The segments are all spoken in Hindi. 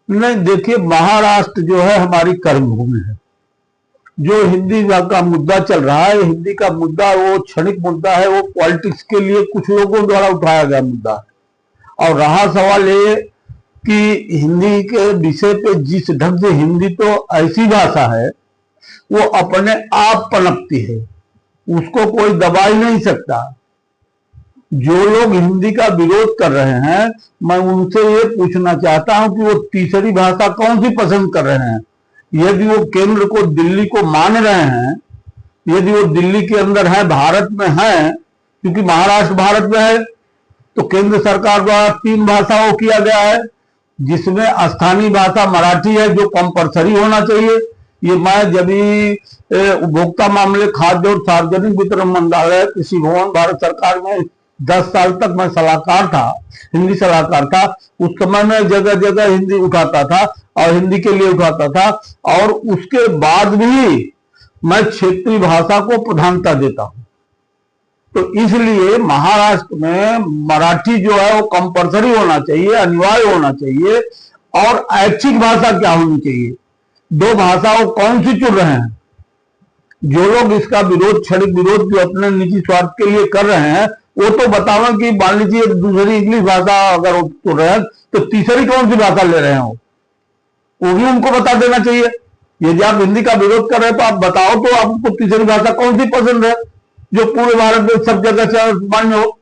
नहीं, देखिए, महाराष्ट्र जो है हमारी कर्म भूमि है। जो हिंदी का मुद्दा चल रहा है, हिंदी का मुद्दा वो क्षणिक मुद्दा है, वो पॉलिटिक्स के लिए कुछ लोगों द्वारा उठाया गया मुद्दा है। और रहा सवाल ये कि हिंदी के विषय पे जिस ढंग से, हिंदी तो ऐसी भाषा है वो अपने आप पनपती है, उसको कोई दबा ही नहीं सकता। जो लोग हिंदी का विरोध कर रहे हैं, मैं उनसे ये पूछना चाहता हूं कि वो तीसरी भाषा कौन सी पसंद कर रहे हैं। यदि वो केंद्र को, दिल्ली को मान रहे हैं, यदि वो दिल्ली के अंदर है, भारत में है, क्योंकि महाराष्ट्र भारत में है, तो केंद्र सरकार द्वारा 3 भाषाओं किया गया है, जिसमें स्थानीय भाषा मराठी है जो कंपलसरी होना चाहिए। ये मैं जब उपभोक्ता मामले, खाद्य और सार्वजनिक वितरण मंत्रालय, कृषि भवन, भारत सरकार में 10 साल तक मैं सलाहकार था, हिंदी सलाहकार था, उस समय में जगह जगह हिंदी उठाता था और हिंदी के लिए उठाता था। और उसके बाद भी मैं क्षेत्रीय भाषा को प्रधानता देता हूं। तो इसलिए महाराष्ट्र में मराठी जो है वो कंपलसरी होना चाहिए, अनिवार्य होना चाहिए। और ऐच्छिक भाषा क्या होनी चाहिए? 2 भाषाओं कौन सी चुन रहे हैं? जो लोग इसका विरोध, क्षणिक विरोध जो अपने निजी स्वार्थ के लिए कर रहे हैं, वो तो बताओ कि मान लीजिए दूसरी इंग्लिश भाषा अगर चुन रहे हैं तो तीसरी कौन सी भाषा ले रहे हो, वो भी उनको बता देना चाहिए। यदि आप हिंदी का विरोध कर रहे हैं तो आप बताओ तो आपको तीसरी भाषा कौन सी पसंद है जो पूरे भारत में सब जगह से मान्य हो।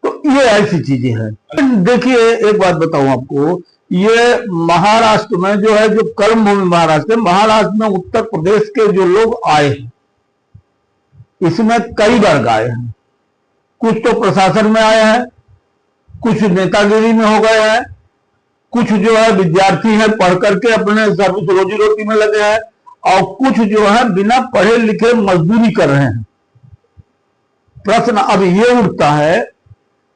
तो ये ऐसी चीजें हैं। देखिए, एक बात बताऊं आपको, ये महाराष्ट्र में जो है, जो कर्म भूमि महाराष्ट्र है, महाराष्ट्र में उत्तर प्रदेश के जो लोग आए हैं, इसमें कई वर्ग आए हैं। कुछ तो प्रशासन में आए हैं, कुछ नेतागिरी में हो गए हैं, कुछ जो है विद्यार्थी हैं, पढ़ करके अपने सर्विस रोजी रोटी में लगे हैं, और कुछ जो है बिना पढ़े लिखे मजदूरी कर रहे हैं। प्रश्न अब ये उठता है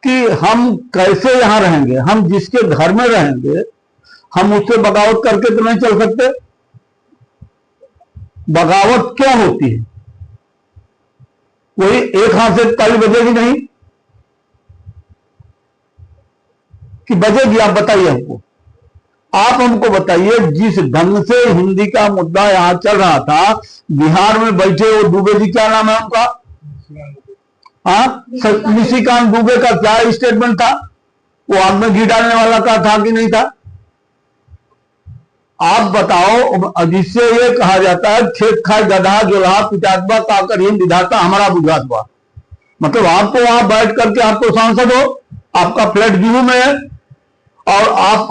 कि हम कैसे यहां रहेंगे? हम जिसके घर में रहेंगे, हम उससे बगावत करके तो नहीं चल सकते। बगावत क्या होती है? कोई एक हाथ से ताली बजेगी नहीं कि बजेगी? आप बताइए हमको, आप हमको बताइए। जिस ढंग से हिंदी का मुद्दा यहां चल रहा था, बिहार में बैठे वो दुबे जी, क्या नाम है उनका? हाँ, निशिकांत दुबे का क्या स्टेटमेंट था? वो आग में घी डालने वाला का था कि नहीं था? आप बताओ। जिससे ये कहा जाता है, खेत खाए गधा जोल्हा पिटातबा काकर हिंद विधाता हमारा बुझातबा। मतलब आप तो वहां बैठ करके आप तो सांसद हो, आपका फ्लैट जुहू में है, और आप